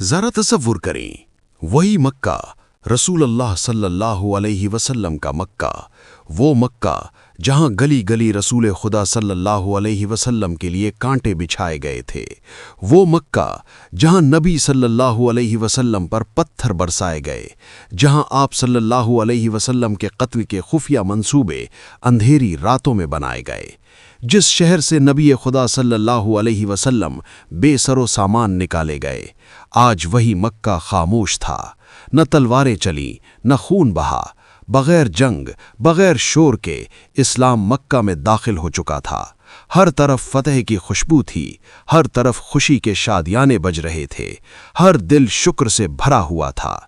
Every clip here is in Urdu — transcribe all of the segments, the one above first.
ذرا تصور کریں، وہی مکہ، رسول اللہ صلی اللہ علیہ وسلم کا مکہ، وہ مکہ جہاں گلی گلی رسول خدا صلی اللہ علیہ وسلم کے لیے کانٹے بچھائے گئے تھے، وہ مکہ جہاں نبی صلی اللہ علیہ وسلم پر پتھر برسائے گئے، جہاں آپ صلی اللہ علیہ وسلم کے قتل کے خفیہ منصوبے اندھیری راتوں میں بنائے گئے، جس شہر سے نبی خدا صلی اللہ علیہ وسلم بے سر و سامان نکالے گئے، آج وہی مکہ خاموش تھا، نہ تلواریں چلی، نہ خون بہا، بغیر جنگ، بغیر شور کے اسلام مکہ میں داخل ہو چکا تھا، ہر طرف فتح کی خوشبو تھی، ہر طرف خوشی کے شادیانے بج رہے تھے، ہر دل شکر سے بھرا ہوا تھا،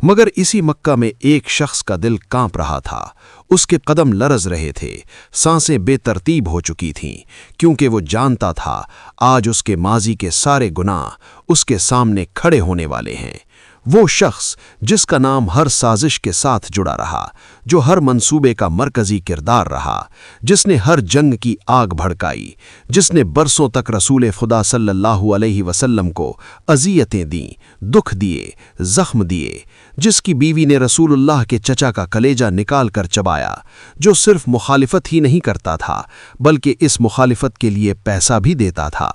مگر اسی مکہ میں ایک شخص کا دل کانپ رہا تھا، اس کے قدم لرز رہے تھے، سانسیں بے ترتیب ہو چکی تھیں، کیونکہ وہ جانتا تھا آج اس کے ماضی کے سارے گناہ اس کے سامنے کھڑے ہونے والے ہیں، وہ شخص جس کا نام ہر سازش کے ساتھ جڑا رہا، جو ہر منصوبے کا مرکزی کردار رہا، جس نے ہر جنگ کی آگ بھڑکائی، جس نے برسوں تک رسول خدا صلی اللہ علیہ وسلم کو اذیتیں دیں، دکھ دیے، زخم دیے، جس کی بیوی نے رسول اللہ کے چچا کا کلیجہ نکال کر چبایا، جو صرف مخالفت ہی نہیں کرتا تھا بلکہ اس مخالفت کے لیے پیسہ بھی دیتا تھا،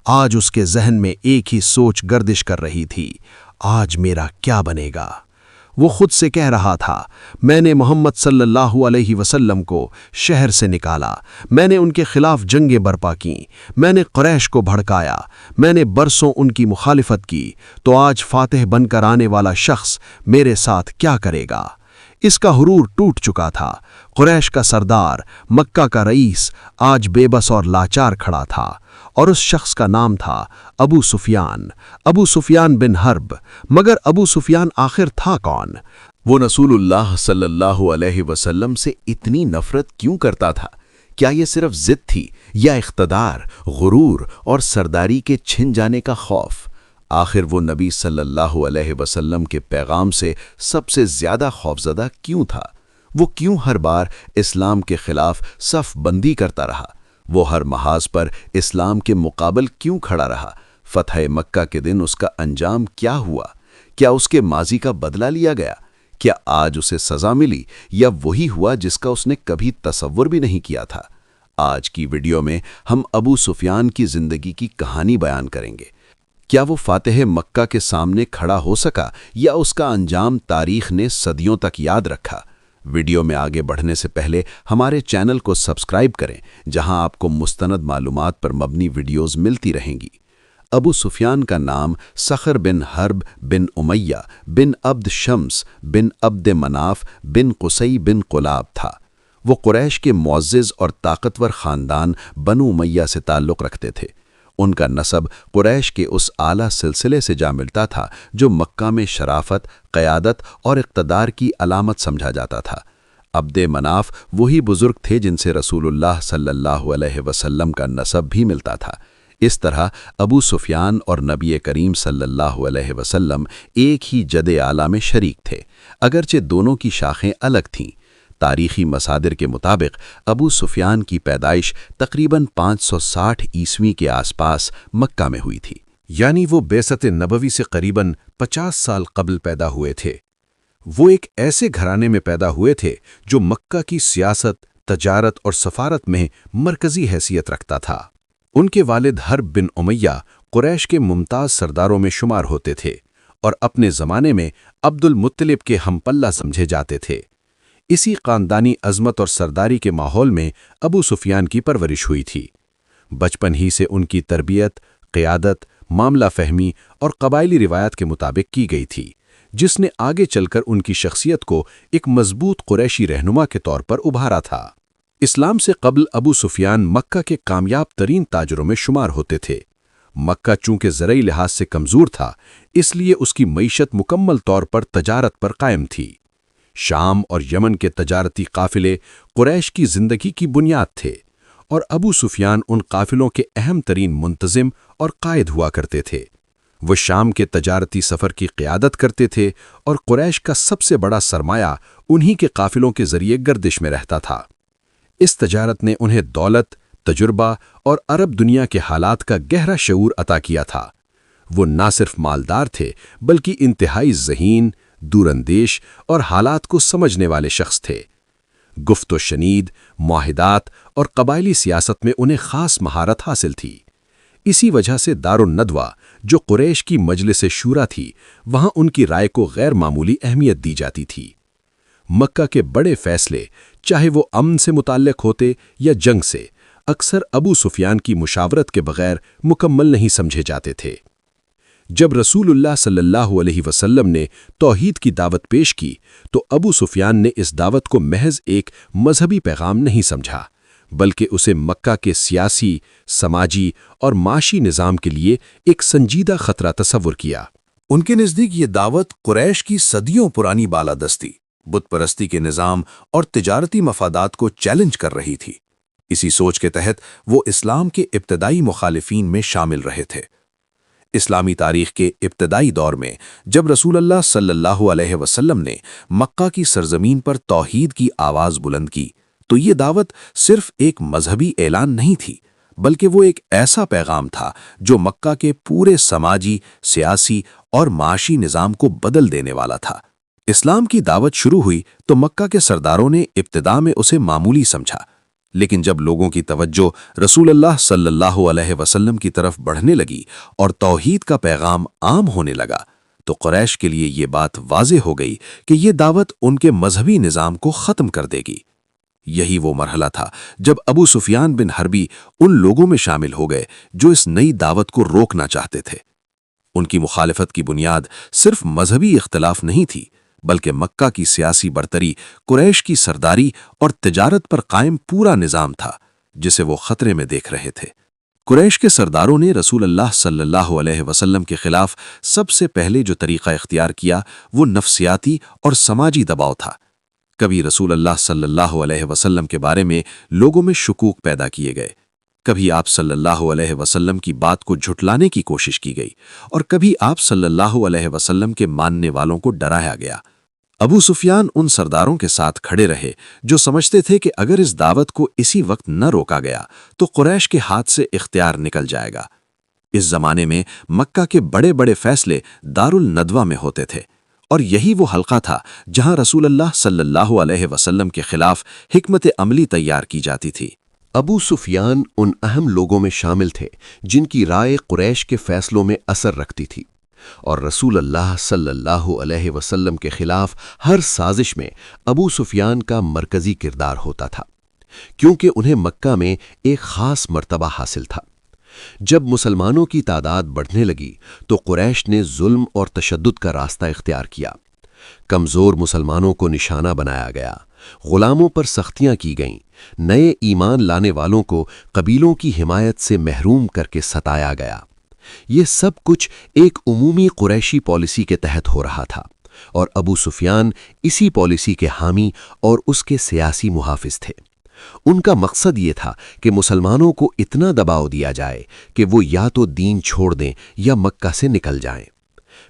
آج اس کے ذہن میں ایک ہی سوچ گردش کر رہی تھی، آج میرا کیا بنے گا؟ وہ خود سے کہہ رہا تھا، میں نے محمد صلی اللہ علیہ وسلم کو شہر سے نکالا، میں نے ان کے خلاف جنگیں برپا کیں، میں نے قریش کو بھڑکایا، میں نے برسوں ان کی مخالفت کی، تو آج فاتح بن کر آنے والا شخص میرے ساتھ کیا کرے گا؟ اس کا غرور ٹوٹ چکا تھا، قریش کا سردار، مکہ کا رئیس آج بے بس اور لاچار کھڑا تھا، اور اس شخص کا نام تھا ابو سفیان بن حرب۔ مگر ابو سفیان آخر تھا کون؟ وہ رسول اللہ صلی اللہ علیہ وسلم سے اتنی نفرت کیوں کرتا تھا؟ کیا یہ صرف ضد تھی یا اقتدار، غرور اور سرداری کے چھن جانے کا خوف؟ آخر وہ نبی صلی اللہ علیہ وسلم کے پیغام سے سب سے زیادہ خوفزدہ کیوں تھا؟ وہ کیوں ہر بار اسلام کے خلاف صف بندی کرتا رہا؟ وہ ہر محاذ پر اسلام کے مقابل کیوں کھڑا رہا؟ فتح مکہ کے دن اس کا انجام کیا ہوا؟ کیا اس کے ماضی کا بدلہ لیا گیا؟ کیا آج اسے سزا ملی یا وہی ہوا جس کا اس نے کبھی تصور بھی نہیں کیا تھا؟ آج کی ویڈیو میں ہم ابو سفیان کی زندگی کی کہانی بیان کریں گے۔ کیا وہ فاتح مکہ کے سامنے کھڑا ہو سکا یا اس کا انجام تاریخ نے صدیوں تک یاد رکھا؟ ویڈیو میں آگے بڑھنے سے پہلے ہمارے چینل کو سبسکرائب کریں، جہاں آپ کو مستند معلومات پر مبنی ویڈیوز ملتی رہیں گی۔ ابو سفیان کا نام صخر بن حرب بن امیہ بن عبد شمس بن عبد مناف بن قصی بن قلاب تھا۔ وہ قریش کے معزز اور طاقتور خاندان بنو امیہ سے تعلق رکھتے تھے۔ ان کا نسب قریش کے اس اعلیٰ سلسلے سے جا ملتا تھا جو مکہ میں شرافت، قیادت اور اقتدار کی علامت سمجھا جاتا تھا۔ عبد مناف وہی بزرگ تھے جن سے رسول اللہ صلی اللہ علیہ وسلم کا نسب بھی ملتا تھا۔ اس طرح ابو سفیان اور نبی کریم صلی اللہ علیہ وسلم ایک ہی جد اعلیٰ میں شریک تھے، اگرچہ دونوں کی شاخیں الگ تھیں۔ تاریخی مصادر کے مطابق ابو سفیان کی پیدائش تقریباً 560 عیسوی کے آس پاس مکہ میں ہوئی تھی، یعنی وہ بعثت نبوی سے قریباً 50 سال قبل پیدا ہوئے تھے۔ وہ ایک ایسے گھرانے میں پیدا ہوئے تھے جو مکہ کی سیاست، تجارت اور سفارت میں مرکزی حیثیت رکھتا تھا۔ ان کے والد حرب بن امیہ قریش کے ممتاز سرداروں میں شمار ہوتے تھے اور اپنے زمانے میں عبد المطلب کے ہم پلہ سمجھے جاتے تھے۔ اسی خاندانی عظمت اور سرداری کے ماحول میں ابو سفیان کی پرورش ہوئی تھی۔ بچپن ہی سے ان کی تربیت، قیادت، معاملہ فہمی اور قبائلی روایات کے مطابق کی گئی تھی، جس نے آگے چل کر ان کی شخصیت کو ایک مضبوط قریشی رہنما کے طور پر ابھارا تھا۔ اسلام سے قبل ابو سفیان مکہ کے کامیاب ترین تاجروں میں شمار ہوتے تھے۔ مکہ چونکہ زرعی لحاظ سے کمزور تھا، اس لیے اس کی معیشت مکمل طور پر تجارت پر قائم تھی۔ شام اور یمن کے تجارتی قافلے قریش کی زندگی کی بنیاد تھے، اور ابو سفیان ان قافلوں کے اہم ترین منتظم اور قائد ہوا کرتے تھے۔ وہ شام کے تجارتی سفر کی قیادت کرتے تھے اور قریش کا سب سے بڑا سرمایہ انہی کے قافلوں کے ذریعے گردش میں رہتا تھا۔ اس تجارت نے انہیں دولت، تجربہ اور عرب دنیا کے حالات کا گہرا شعور عطا کیا تھا۔ وہ نہ صرف مالدار تھے بلکہ انتہائی ذہین، دور اندیش اور حالات کو سمجھنے والے شخص تھے۔ گفت و شنید، معاہدات اور قبائلی سیاست میں انہیں خاص مہارت حاصل تھی۔ اسی وجہ سے دار الندوہ، جو قریش کی مجلس شورا تھی، وہاں ان کی رائے کو غیر معمولی اہمیت دی جاتی تھی۔ مکہ کے بڑے فیصلے، چاہے وہ امن سے متعلق ہوتے یا جنگ سے، اکثر ابو سفیان کی مشاورت کے بغیر مکمل نہیں سمجھے جاتے تھے۔ جب رسول اللہ صلی اللہ علیہ وسلم نے توحید کی دعوت پیش کی تو ابو سفیان نے اس دعوت کو محض ایک مذہبی پیغام نہیں سمجھا، بلکہ اسے مکہ کے سیاسی، سماجی اور معاشی نظام کے لیے ایک سنجیدہ خطرہ تصور کیا۔ ان کے نزدیک یہ دعوت قریش کی صدیوں پرانی بالادستی، بت پرستی کے نظام اور تجارتی مفادات کو چیلنج کر رہی تھی۔ اسی سوچ کے تحت وہ اسلام کے ابتدائی مخالفین میں شامل رہے تھے۔ اسلامی تاریخ کے ابتدائی دور میں جب رسول اللہ صلی اللہ علیہ وسلم نے مکہ کی سرزمین پر توحید کی آواز بلند کی تو یہ دعوت صرف ایک مذہبی اعلان نہیں تھی، بلکہ وہ ایک ایسا پیغام تھا جو مکہ کے پورے سماجی، سیاسی اور معاشی نظام کو بدل دینے والا تھا۔ اسلام کی دعوت شروع ہوئی تو مکہ کے سرداروں نے ابتدا میں اسے معمولی سمجھا، لیکن جب لوگوں کی توجہ رسول اللہ صلی اللہ علیہ وسلم کی طرف بڑھنے لگی اور توحید کا پیغام عام ہونے لگا تو قریش کے لیے یہ بات واضح ہو گئی کہ یہ دعوت ان کے مذہبی نظام کو ختم کر دے گی۔ یہی وہ مرحلہ تھا جب ابو سفیان بن حربی ان لوگوں میں شامل ہو گئے جو اس نئی دعوت کو روکنا چاہتے تھے۔ ان کی مخالفت کی بنیاد صرف مذہبی اختلاف نہیں تھی، بلکہ مکہ کی سیاسی برتری، قریش کی سرداری اور تجارت پر قائم پورا نظام تھا جسے وہ خطرے میں دیکھ رہے تھے۔ قریش کے سرداروں نے رسول اللہ صلی اللہ علیہ وسلم کے خلاف سب سے پہلے جو طریقہ اختیار کیا وہ نفسیاتی اور سماجی دباؤ تھا۔ کبھی رسول اللہ صلی اللہ علیہ وسلم کے بارے میں لوگوں میں شکوک پیدا کیے گئے، کبھی آپ صلی اللہ علیہ وسلم کی بات کو جھٹلانے کی کوشش کی گئی، اور کبھی آپ صلی اللہ علیہ وسلم کے ماننے والوں کو ڈرایا گیا۔ ابو سفیان ان سرداروں کے ساتھ کھڑے رہے جو سمجھتے تھے کہ اگر اس دعوت کو اسی وقت نہ روکا گیا تو قریش کے ہاتھ سے اختیار نکل جائے گا۔ اس زمانے میں مکہ کے بڑے بڑے فیصلے دار الندوہ میں ہوتے تھے، اور یہی وہ حلقہ تھا جہاں رسول اللہ صلی اللہ علیہ وسلم کے خلاف حکمت عملی تیار کی جاتی تھی۔ ابو سفیان ان اہم لوگوں میں شامل تھے جن کی رائے قریش کے فیصلوں میں اثر رکھتی تھی، اور رسول اللہ صلی اللہ علیہ وسلم کے خلاف ہر سازش میں ابو سفیان کا مرکزی کردار ہوتا تھا، کیونکہ انہیں مکہ میں ایک خاص مرتبہ حاصل تھا۔ جب مسلمانوں کی تعداد بڑھنے لگی تو قریش نے ظلم اور تشدد کا راستہ اختیار کیا۔ کمزور مسلمانوں کو نشانہ بنایا گیا، غلاموں پر سختیاں کی گئیں، نئے ایمان لانے والوں کو قبیلوں کی حمایت سے محروم کر کے ستایا گیا۔ یہ سب کچھ ایک عمومی قریشی پالیسی کے تحت ہو رہا تھا، اور ابو سفیان اسی پالیسی کے حامی اور اس کے سیاسی محافظ تھے۔ ان کا مقصد یہ تھا کہ مسلمانوں کو اتنا دباؤ دیا جائے کہ وہ یا تو دین چھوڑ دیں یا مکہ سے نکل جائیں۔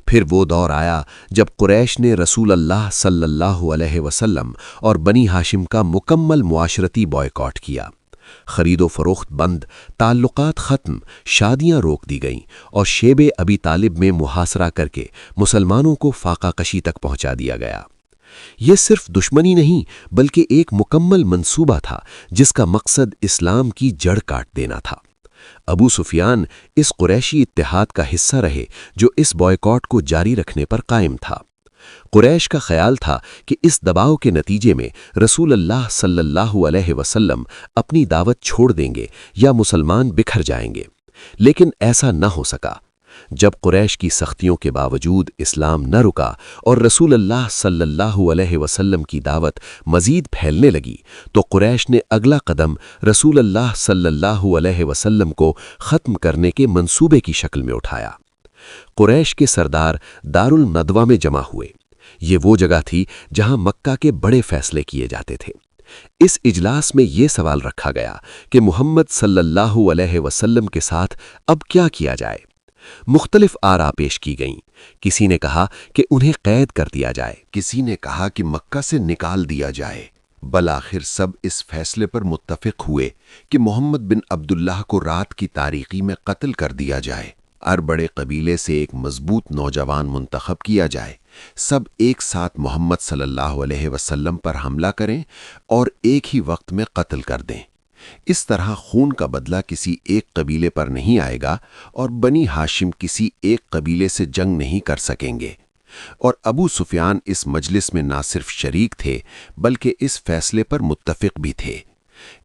پھر وہ دور آیا جب قریش نے رسول اللہ صلی اللہ علیہ وسلم اور بنی ہاشم کا مکمل معاشرتی بائیکاٹ کیا۔ خرید و فروخت بند، تعلقات ختم، شادیاں روک دی گئیں، اور شیب ابی طالب میں محاصرہ کر کے مسلمانوں کو فاقہ کشی تک پہنچا دیا گیا۔ یہ صرف دشمنی نہیں بلکہ ایک مکمل منصوبہ تھا جس کا مقصد اسلام کی جڑ کاٹ دینا تھا۔ ابو سفیان اس قریشی اتحاد کا حصہ رہے جو اس بائیکاٹ کو جاری رکھنے پر قائم تھا۔ قریش کا خیال تھا کہ اس دباؤ کے نتیجے میں رسول اللہ صلی اللہ علیہ وسلم اپنی دعوت چھوڑ دیں گے یا مسلمان بکھر جائیں گے، لیکن ایسا نہ ہو سکا۔ جب قریش کی سختیوں کے باوجود اسلام نہ رکا اور رسول اللہ صلی اللہ علیہ وسلم کی دعوت مزید پھیلنے لگی تو قریش نے اگلا قدم رسول اللہ صلی اللہ علیہ وسلم کو ختم کرنے کے منصوبے کی شکل میں اٹھایا۔ قریش کے سردار دار الندوہ میں جمع ہوئے۔ یہ وہ جگہ تھی جہاں مکہ کے بڑے فیصلے کیے جاتے تھے۔ اس اجلاس میں یہ سوال رکھا گیا کہ محمد صلی اللہ علیہ وسلم کے ساتھ اب کیا کیا جائے۔ مختلف آراء پیش کی گئیں۔ کسی نے کہا کہ انہیں قید کر دیا جائے، کسی نے کہا کہ مکہ سے نکال دیا جائے۔ بالآخر سب اس فیصلے پر متفق ہوئے کہ محمد بن عبداللہ کو رات کی تاریکی میں قتل کر دیا جائے۔ ہر بڑے قبیلے سے ایک مضبوط نوجوان منتخب کیا جائے، سب ایک ساتھ محمد صلی اللہ علیہ وسلم پر حملہ کریں اور ایک ہی وقت میں قتل کر دیں۔ اس طرح خون کا بدلہ کسی ایک قبیلے پر نہیں آئے گا اور بنی ہاشم کسی ایک قبیلے سے جنگ نہیں کر سکیں گے۔ اور ابو سفیان اس مجلس میں نہ صرف شریک تھے بلکہ اس فیصلے پر متفق بھی تھے۔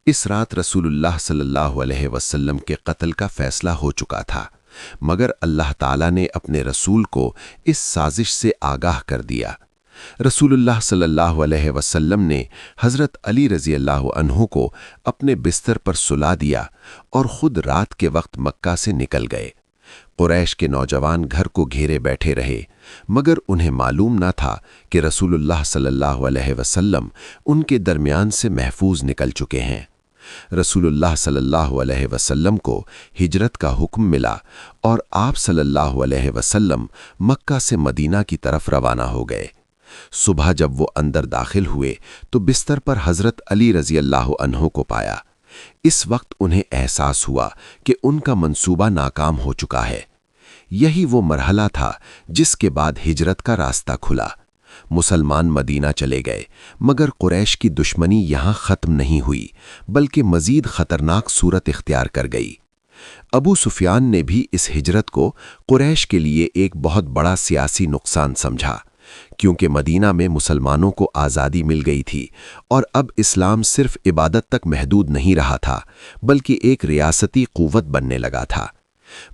اس رات رسول اللہ صلی اللہ علیہ وسلم کے قتل کا فیصلہ ہو چکا تھا، مگر اللہ تعالیٰ نے اپنے رسول کو اس سازش سے آگاہ کر دیا۔ رسول اللہ صلی اللہ علیہ وسلم نے حضرت علی رضی اللہ عنہ کو اپنے بستر پر سلا دیا اور خود رات کے وقت مکہ سے نکل گئے۔ قریش کے نوجوان گھر کو گھیرے بیٹھے رہے، مگر انہیں معلوم نہ تھا کہ رسول اللہ صلی اللہ علیہ وسلم ان کے درمیان سے محفوظ نکل چکے ہیں۔ رسول اللہ صلی اللہ علیہ وسلم کو ہجرت کا حکم ملا اور آپ صلی اللہ علیہ وسلم مکہ سے مدینہ کی طرف روانہ ہو گئے۔ صبح جب وہ اندر داخل ہوئے تو بستر پر حضرت علی رضی اللہ عنہ کو پایا۔ اس وقت انہیں احساس ہوا کہ ان کا منصوبہ ناکام ہو چکا ہے۔ یہی وہ مرحلہ تھا جس کے بعد ہجرت کا راستہ کھلا۔ مسلمان مدینہ چلے گئے، مگر قریش کی دشمنی یہاں ختم نہیں ہوئی بلکہ مزید خطرناک صورت اختیار کر گئی۔ ابو سفیان نے بھی اس ہجرت کو قریش کے لیے ایک بہت بڑا سیاسی نقصان سمجھا، کیونکہ مدینہ میں مسلمانوں کو آزادی مل گئی تھی اور اب اسلام صرف عبادت تک محدود نہیں رہا تھا بلکہ ایک ریاستی قوت بننے لگا تھا۔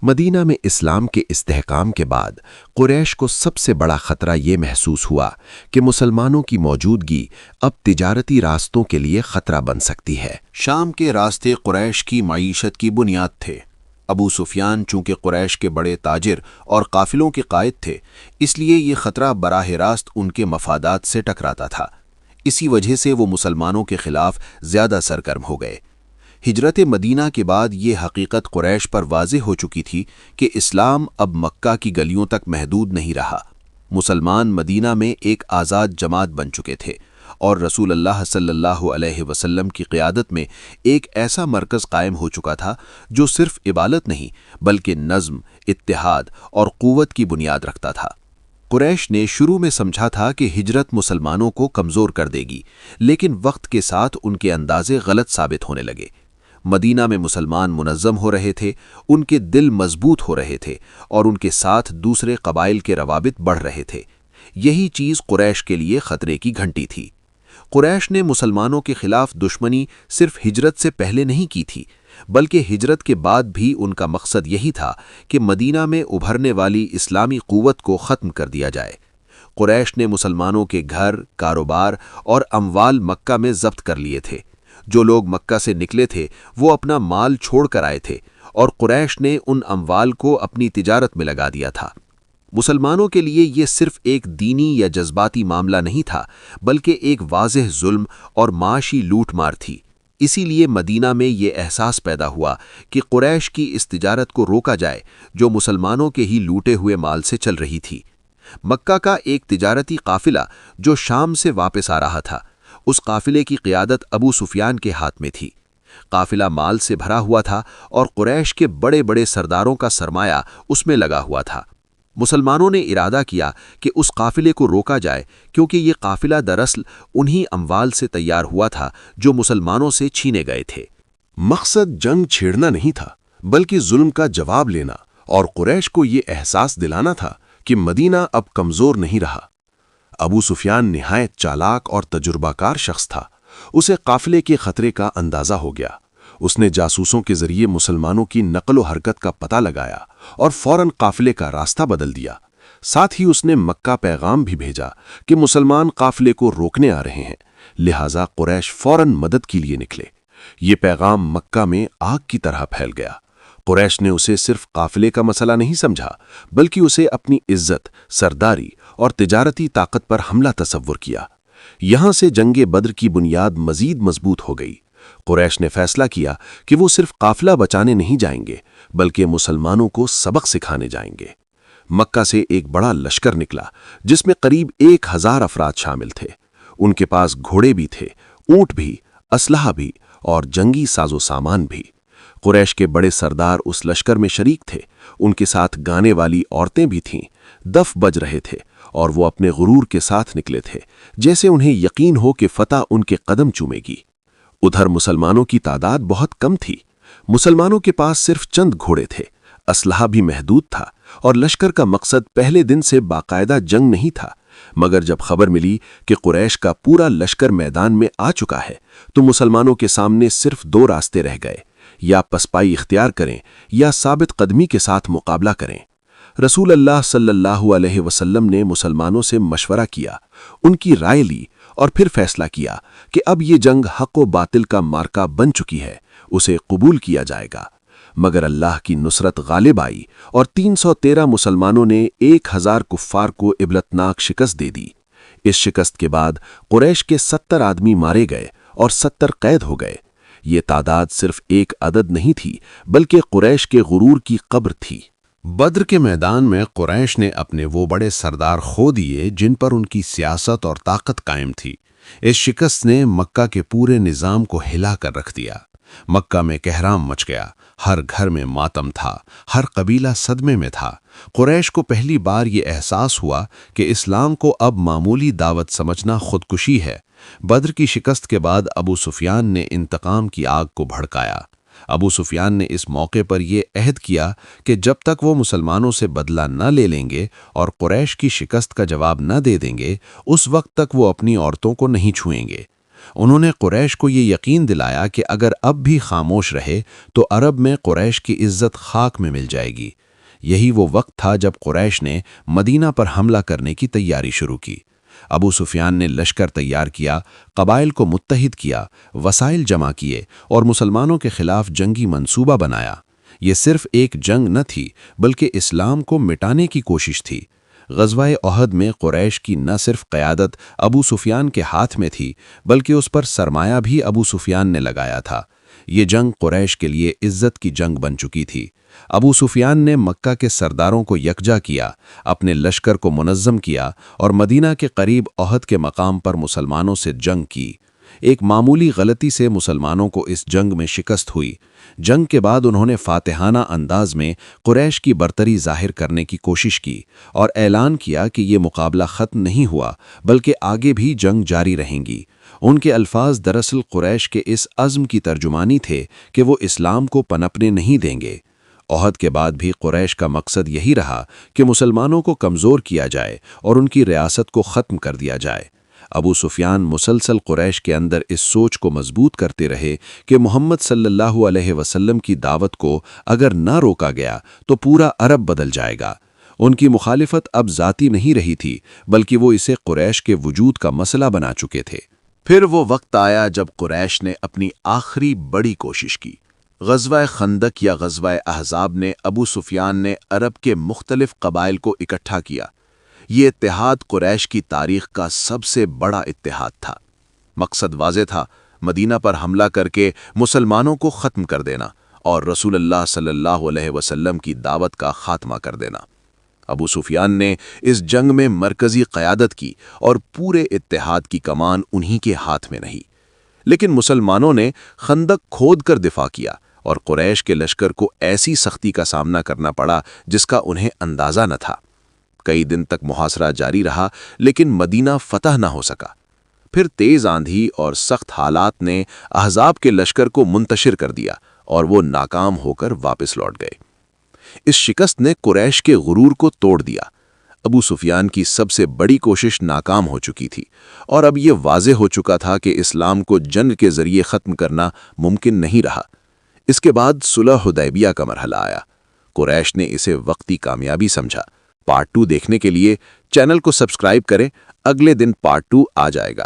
مدینہ میں اسلام کے استحکام کے بعد قریش کو سب سے بڑا خطرہ یہ محسوس ہوا کہ مسلمانوں کی موجودگی اب تجارتی راستوں کے لیے خطرہ بن سکتی ہے۔ شام کے راستے قریش کی معیشت کی بنیاد تھے۔ ابو سفیان چونکہ قریش کے بڑے تاجر اور قافلوں کے قائد تھے، اس لیے یہ خطرہ براہ راست ان کے مفادات سے ٹکراتا تھا۔ اسی وجہ سے وہ مسلمانوں کے خلاف زیادہ سرگرم ہو گئے۔ ہجرت مدینہ کے بعد یہ حقیقت قریش پر واضح ہو چکی تھی کہ اسلام اب مکہ کی گلیوں تک محدود نہیں رہا۔ مسلمان مدینہ میں ایک آزاد جماعت بن چکے تھے اور رسول اللہ صلی اللہ علیہ وسلم کی قیادت میں ایک ایسا مرکز قائم ہو چکا تھا جو صرف عبادت نہیں بلکہ نظم، اتحاد اور قوت کی بنیاد رکھتا تھا۔ قریش نے شروع میں سمجھا تھا کہ ہجرت مسلمانوں کو کمزور کر دے گی، لیکن وقت کے ساتھ ان کے اندازے غلط ثابت ہونے لگے۔ مدینہ میں مسلمان منظم ہو رہے تھے، ان کے دل مضبوط ہو رہے تھے اور ان کے ساتھ دوسرے قبائل کے روابط بڑھ رہے تھے۔ یہی چیز قریش کے لیے خطرے کی گھنٹی تھی۔ قریش نے مسلمانوں کے خلاف دشمنی صرف ہجرت سے پہلے نہیں کی تھی بلکہ ہجرت کے بعد بھی ان کا مقصد یہی تھا کہ مدینہ میں ابھرنے والی اسلامی قوت کو ختم کر دیا جائے۔ قریش نے مسلمانوں کے گھر، کاروبار اور اموال مکہ میں ضبط کر لیے تھے۔ جو لوگ مکہ سے نکلے تھے وہ اپنا مال چھوڑ کر آئے تھے اور قریش نے ان اموال کو اپنی تجارت میں لگا دیا تھا۔ مسلمانوں کے لیے یہ صرف ایک دینی یا جذباتی معاملہ نہیں تھا بلکہ ایک واضح ظلم اور معاشی لوٹ مار تھی۔ اسی لیے مدینہ میں یہ احساس پیدا ہوا کہ قریش کی اس تجارت کو روکا جائے جو مسلمانوں کے ہی لوٹے ہوئے مال سے چل رہی تھی۔ مکہ کا ایک تجارتی قافلہ جو شام سے واپس آ رہا تھا، اس قافلے کی قیادت ابو سفیان کے ہاتھ میں تھی۔ قافلہ مال سے بھرا ہوا تھا اور قریش کے بڑے بڑے سرداروں کا سرمایہ اس میں لگا ہوا تھا۔ مسلمانوں نے ارادہ کیا کہ اس قافلے کو روکا جائے کیونکہ یہ قافلہ دراصل انہی اموال سے تیار ہوا تھا جو مسلمانوں سے چھینے گئے تھے۔ مقصد جنگ چھیڑنا نہیں تھا بلکہ ظلم کا جواب لینا اور قریش کو یہ احساس دلانا تھا کہ مدینہ اب کمزور نہیں رہا۔ ابو سفیان نہایت چالاک اور تجربہ کار شخص تھا۔ اسے قافلے کے خطرے کا اندازہ ہو گیا۔ اس نے جاسوسوں کے ذریعے مسلمانوں کی نقل و حرکت کا پتہ لگایا اور فوراً قافلے کا راستہ بدل دیا۔ ساتھ ہی اس نے مکہ پیغام بھی بھیجا کہ مسلمان قافلے کو روکنے آ رہے ہیں، لہٰذا قریش فوراً مدد کے لیے نکلے۔ یہ پیغام مکہ میں آگ کی طرح پھیل گیا۔ قریش نے اسے صرف قافلے کا مسئلہ نہیں سمجھا بلکہ اسے اپنی عزت، سرداری اور تجارتی طاقت پر حملہ تصور کیا۔ یہاں سے جنگ بدر کی بنیاد مزید مضبوط ہو گئی۔ قریش نے فیصلہ کیا کہ وہ صرف قافلہ بچانے نہیں جائیں گے بلکہ مسلمانوں کو سبق سکھانے جائیں گے۔ مکہ سے ایک بڑا لشکر نکلا جس میں قریب 1000 افراد شامل تھے۔ ان کے پاس گھوڑے بھی تھے، اونٹ بھی، اسلحہ بھی اور جنگی ساز و سامان بھی۔ قریش کے بڑے سردار اس لشکر میں شریک تھے ان کے ساتھ گانے والی عورتیں بھی تھیں، دف بج رہے تھے اور وہ اپنے غرور کے ساتھ نکلے تھے، جیسے انہیں یقین ہو کہ فتح ان کے قدم چومے گی۔ ادھر مسلمانوں کی تعداد بہت کم تھی۔ مسلمانوں کے پاس صرف چند گھوڑے تھے، اسلحہ بھی محدود تھا، اور لشکر کا مقصد پہلے دن سے باقاعدہ جنگ نہیں تھا۔ مگر جب خبر ملی کہ قریش کا پورا لشکر میدان میں آ چکا ہے تو مسلمانوں کے سامنے صرف دو راستے رہ گئے، یا پسپائی اختیار کریں یا ثابت قدمی کے ساتھ مقابلہ کریں۔ رسول اللہ صلی اللہ علیہ وسلم نے مسلمانوں سے مشورہ کیا، ان کی رائے لی اور پھر فیصلہ کیا کہ اب یہ جنگ حق و باطل کا مارکا بن چکی ہے، اسے قبول کیا جائے گا۔ مگر اللہ کی نصرت غالب آئی اور 313 مسلمانوں نے 1000 کفار کو عبرتناک شکست دے دی۔ اس شکست کے بعد قریش کے 70 آدمی مارے گئے اور 70 قید ہو گئے۔ یہ تعداد صرف ایک عدد نہیں تھی، بلکہ قریش کے غرور کی قبر تھی۔ بدر کے میدان میں قریش نے اپنے وہ بڑے سردار کھو دیے جن پر ان کی سیاست اور طاقت قائم تھی۔ اس شکست نے مکہ کے پورے نظام کو ہلا کر رکھ دیا۔ مکہ میں کہرام مچ گیا، ہر گھر میں ماتم تھا، ہر قبیلہ صدمے میں تھا۔ قریش کو پہلی بار یہ احساس ہوا کہ اسلام کو اب معمولی دعوت سمجھنا خودکشی ہے۔ بدر کی شکست کے بعد ابو سفیان نے انتقام کی آگ کو بھڑکایا۔ ابو سفیان نے اس موقع پر یہ عہد کیا کہ جب تک وہ مسلمانوں سے بدلہ نہ لے لیں گے اور قریش کی شکست کا جواب نہ دے دیں گے، اس وقت تک وہ اپنی عورتوں کو نہیں چھوئیں گے۔ انہوں نے قریش کو یہ یقین دلایا کہ اگر اب بھی خاموش رہے تو عرب میں قریش کی عزت خاک میں مل جائے گی۔ یہی وہ وقت تھا جب قریش نے مدینہ پر حملہ کرنے کی تیاری شروع کی۔ ابو سفیان نے لشکر تیار کیا، قبائل کو متحد کیا، وسائل جمع کیے اور مسلمانوں کے خلاف جنگی منصوبہ بنایا۔ یہ صرف ایک جنگ نہ تھی، بلکہ اسلام کو مٹانے کی کوشش تھی۔ غزوہ احد میں قریش کی نہ صرف قیادت ابو سفیان کے ہاتھ میں تھی، بلکہ اس پر سرمایہ بھی ابو سفیان نے لگایا تھا۔ یہ جنگ قریش کے لیے عزت کی جنگ بن چکی تھی۔ ابو سفیان نے مکہ کے سرداروں کو یکجا کیا، اپنے لشکر کو منظم کیا اور مدینہ کے قریب احد کے مقام پر مسلمانوں سے جنگ کی۔ ایک معمولی غلطی سے مسلمانوں کو اس جنگ میں شکست ہوئی۔ جنگ کے بعد انہوں نے فاتحانہ انداز میں قریش کی برتری ظاہر کرنے کی کوشش کی اور اعلان کیا کہ یہ مقابلہ ختم نہیں ہوا، بلکہ آگے بھی جنگ جاری رہیں گی۔ ان کے الفاظ دراصل قریش کے اس عزم کی ترجمانی تھے کہ وہ اسلام کو پنپنے نہیں دیں گے۔ احد کے بعد بھی قریش کا مقصد یہی رہا کہ مسلمانوں کو کمزور کیا جائے اور ان کی ریاست کو ختم کر دیا جائے۔ ابو سفیان مسلسل قریش کے اندر اس سوچ کو مضبوط کرتے رہے کہ محمد صلی اللہ علیہ وسلم کی دعوت کو اگر نہ روکا گیا تو پورا عرب بدل جائے گا۔ ان کی مخالفت اب ذاتی نہیں رہی تھی، بلکہ وہ اسے قریش کے وجود کا مسئلہ بنا چکے تھے۔ پھر وہ وقت آیا جب قریش نے اپنی آخری بڑی کوشش کی۔ غزوہ خندق یا غزوہ احزاب نے ابو سفیان نے عرب کے مختلف قبائل کو اکٹھا کیا۔ یہ اتحاد قریش کی تاریخ کا سب سے بڑا اتحاد تھا۔ مقصد واضح تھا، مدینہ پر حملہ کر کے مسلمانوں کو ختم کر دینا اور رسول اللہ صلی اللہ علیہ وسلم کی دعوت کا خاتمہ کر دینا۔ ابو سفیان نے اس جنگ میں مرکزی قیادت کی اور پورے اتحاد کی کمان انہی کے ہاتھ میں رہی۔ لیکن مسلمانوں نے خندق کھود کر دفاع کیا اور قریش کے لشکر کو ایسی سختی کا سامنا کرنا پڑا جس کا انہیں اندازہ نہ تھا۔ کئی دن تک محاصرہ جاری رہا، لیکن مدینہ فتح نہ ہو سکا۔ پھر تیز آندھی اور سخت حالات نے احزاب کے لشکر کو منتشر کر دیا اور وہ ناکام ہو کر واپس لوٹ گئے۔ اس شکست نے قریش کے غرور کو توڑ دیا۔ ابو سفیان کی سب سے بڑی کوشش ناکام ہو چکی تھی اور اب یہ واضح ہو چکا تھا کہ اسلام کو جنگ کے ذریعے ختم کرنا ممکن نہیں رہا۔ اس کے بعد صلح حدیبیہ کا مرحلہ آیا۔ قریش نے اسے وقتی کامیابی سمجھا۔ پارٹ 2 دیکھنے کے لیے چینل کو سبسکرائب کریں، اگلے دن پارٹ 2 آ جائے گا۔